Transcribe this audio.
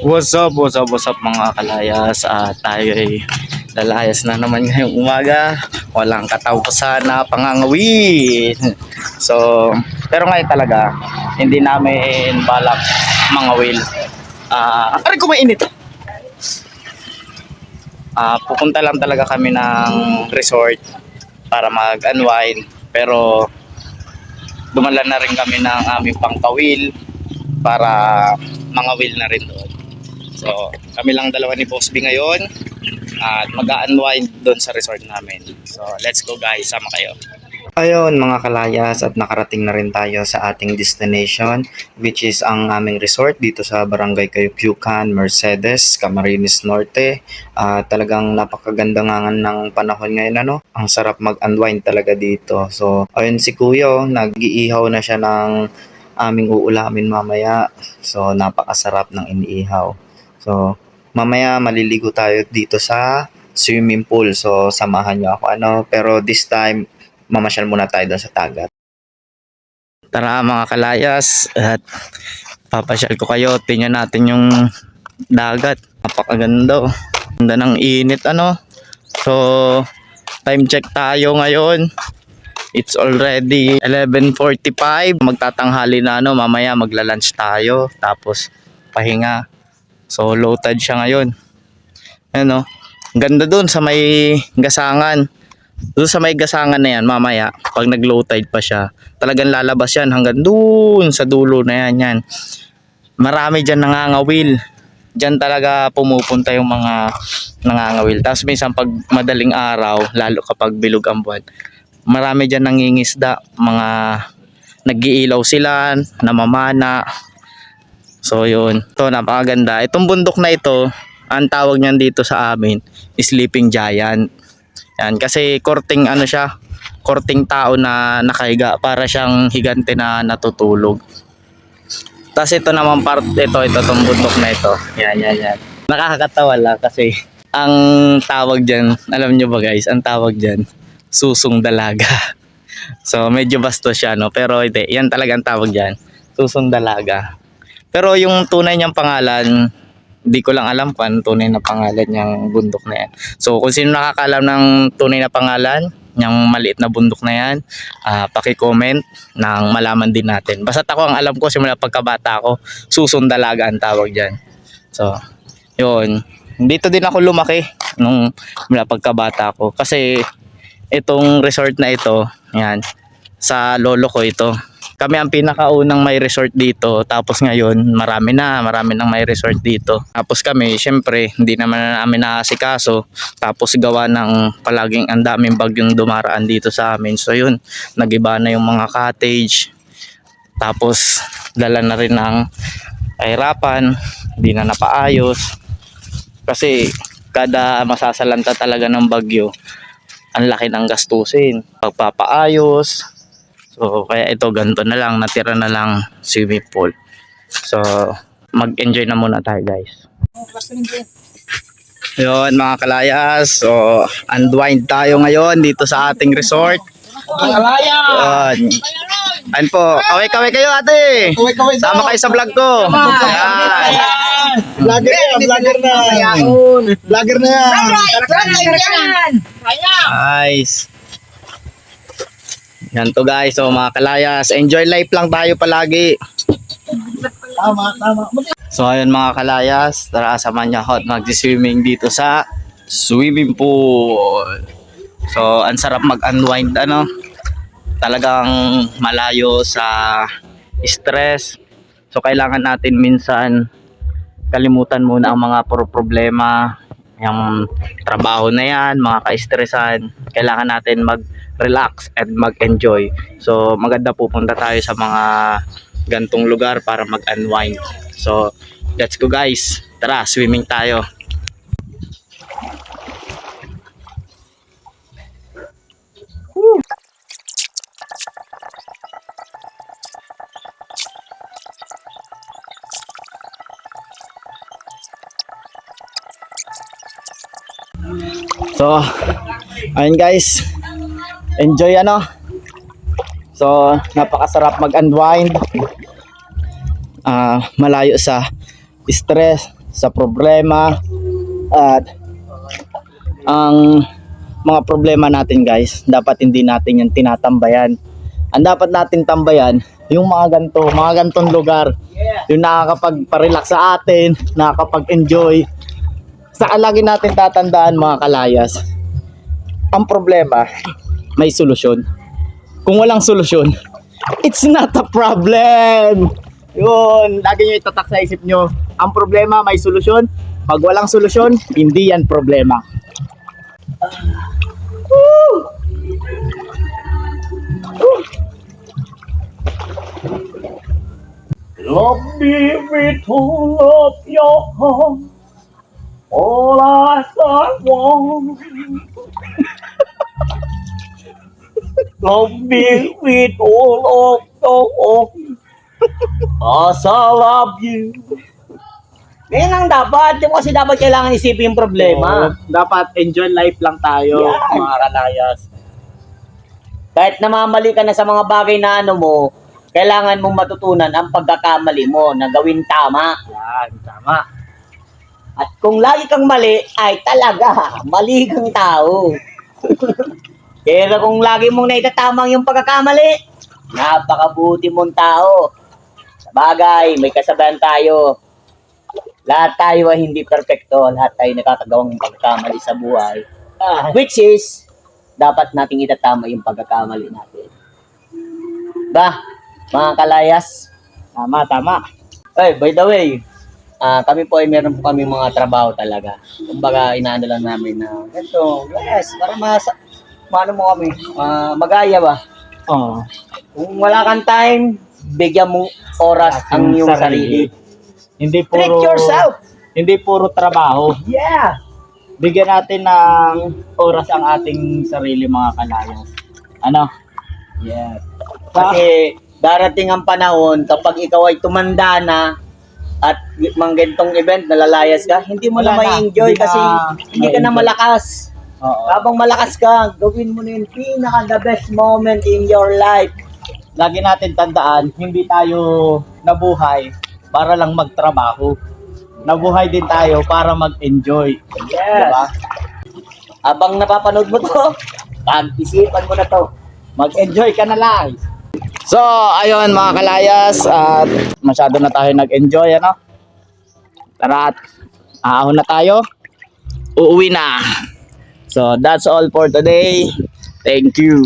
What's up mga kalayas? Tayo ay lalayas na naman ngayong umaga. Walang katapusan na pangangawin. So, pero ngayon talaga, hindi namin balak mangawil. Aray ko mainit. Pupunta lang talaga kami ng resort para mag-unwind. Pero dumalan na rin kami ng aming pangkawil para mangawil na rin doon. So, kami lang dalawa ni Boss B ngayon at mag-unwind doon sa resort namin. So, let's go guys, sama kayo. Ayun mga kalayas, at nakarating na rin tayo sa ating destination, which is ang aming resort dito sa Barangay Cayucuyucan, Mercedes, Camarines Norte. Talagang napakaganda nga ng panahon ngayon, ano? Ang sarap mag-unwind talaga dito. So, ayun si Kuya, nag-iihaw na siya ng aming uulamin mamaya. So, napakasarap ng iniihaw. So, mamaya maliligo tayo dito sa swimming pool. So, samahan niyo ako, ano? Pero this time, mamasyal muna tayo doon sa dagat. Tara mga kalayas, at papasyal ko kayo. Tingnan natin yung dagat. Napakaganda. Ganda ng init, ano? So, time check tayo ngayon. It's already 11:45. Magtatanghali na, ano? Mamaya magla-lunch tayo. Tapos, pahinga. So, low tide siya ngayon. Ano? Ganda dun sa may gasangan. Doon sa may gasangan na yan, mamaya, pag nag-low tide pa siya, talagang lalabas yan hanggang doon sa dulo na yan. Marami dyan nangangawil. Dyan talaga pumupunta yung mga nangangawil. Tapos minsan pag madaling araw, lalo kapag bilog ang buwan, marami dyan nangingisda. Mga nag-iilaw sila, namamana. So yun, ito napakaganda. Itong bundok na ito, ang tawag niyan dito sa amin, Sleeping Giant. Yan, kasi korting ano siya, korting tao na nakahiga, para siyang higante na natutulog. Tapos ito naman itong bundok na ito. Yan. Nakakatawa lang kasi ang tawag diyan, alam niyo ba guys, ang tawag diyan, susong dalaga. So medyo bastos siya, no, pero hindi, yan talaga ang tawag diyan, susong dalaga. Pero yung tunay niyang pangalan, hindi ko lang alam kung anong tunay na pangalan niyang bundok na yan. So kung sino nakakaalam ng tunay na pangalan niyang maliit na bundok na yan, paki-comment nang malaman din natin. Basta ako ang alam ko simula pagkabata ko, susong dalaga ang tawag diyan. So yun, dito din ako lumaki nung simula pagkabata ko, kasi itong resort na ito, yan, sa lolo ko ito. Kami ang pinakaunang may resort dito, tapos ngayon marami nang may resort dito. Tapos kami, syempre, hindi naman namin naasikaso, tapos gawa ng palaging ang daming bagyong dumaraan dito sa amin. So yun, nagiba na yung mga cottage, tapos dala na rin ng kahirapan, hindi na napaayos. Kasi kada masasalanta talaga ng bagyo, ang laki ng gastusin, pagpapaayos. So kaya ito, ganito na lang, natira na lang swimming pool. So mag-enjoy na muna tayo guys. Yun mga kalayas, so unwind tayo ngayon dito sa ating resort. Yun. Ayun po, kaway-kaway kayo ate. Sama kayo sa vlog ko. Ayan. Vlogger na yan. Nice. Yan to guys, so mga kalayas, enjoy life lang tayo palagi. Tama. So ayun mga kalayas, tara samahan niyo ako at mag-swimming dito sa swimming pool. So ang sarap mag-unwind, ano, talagang malayo sa stress. So kailangan natin minsan kalimutan muna ang mga problema, yung trabaho na yan, mga ka-stressan. Kailangan natin mag-relax and mag-enjoy. So maganda pupunta tayo sa mga gantong lugar para mag-unwind. So let's go guys, tara swimming tayo. So ayun guys, enjoy, ano. So napakasarap mag-unwind, malayo sa stress. sa problema at ang mga problema natin guys, dapat hindi natin yan tinatambayan. Ang dapat natin tambayan, yung mga gantong lugar, yung nakakapag-relax sa atin, nakakapag-enjoy. Saka lagi natin tatandaan mga kalayas, ang problema, may solusyon. Kung walang solusyon, it's not a problem. Yun, lagi nyo itatak sa isip nyo, ang problema may solusyon. Pag walang solusyon, hindi yan problema. Love me with all of your heart, all I want. Love me with all of your heart, as I love you. Ganyan lang dapat. Di mo kasi dapat kailangan isipin yung problema. Dapat enjoy life lang tayo, Yan. mga kalayas. Kahit namamali ka na sa mga bagay na ano mo, kailangan mong matutunan ang pagkakamali mo na gawin tama. Yan, tama. At kung lagi kang mali, ay talaga, mali kang tao. Kaya kung lagi mong naitatamang yung pagkakamali, napakabuti mong tao. Sa bagay, may kasabayan tayo. Lahat tayo ay hindi perfecto. Lahat tayo nakakagawang pagkakamali sa buhay. Which is, dapat nating itatama yung pagkakamali natin. Ba, mga kalayas? Tama, tama. Ay, by the way, kami po ay meron po kami mga trabaho talaga. Kumbaga, inaano lang namin na, ito, yes, para maano mo kami, magaya ba? Oh, Kung wala kang time, bigyan mo oras ang iyong sarili. Hindi Treat puro yourself! Hindi puro trabaho. Yeah! Bigyan natin ng oras ang ating sarili, mga kalayas. Ano? Yeah. Kasi darating ang panahon kapag ikaw ay tumanda na at mga ganitong event nalalayas ka, hindi mo na Wala na. ma-enjoy Hindi kasi na hindi ka na ma-enjoy. malakas. Oo. Habang malakas ka, gawin mo na yung pinaka the best moment in your life. Lagi natin tandaan, hindi tayo nabuhay para lang magtrabaho. Nabuhay din tayo para mag-enjoy. Yes. Diba? Habang napapanood mo to, pag-isipan mo na to. Mag-enjoy ka na lang. So, ayun mga kalayas, at masyado na tayo nag-enjoy, ano? Tara, ahon na tayo. Uuwi na. So, that's all for today. Thank you.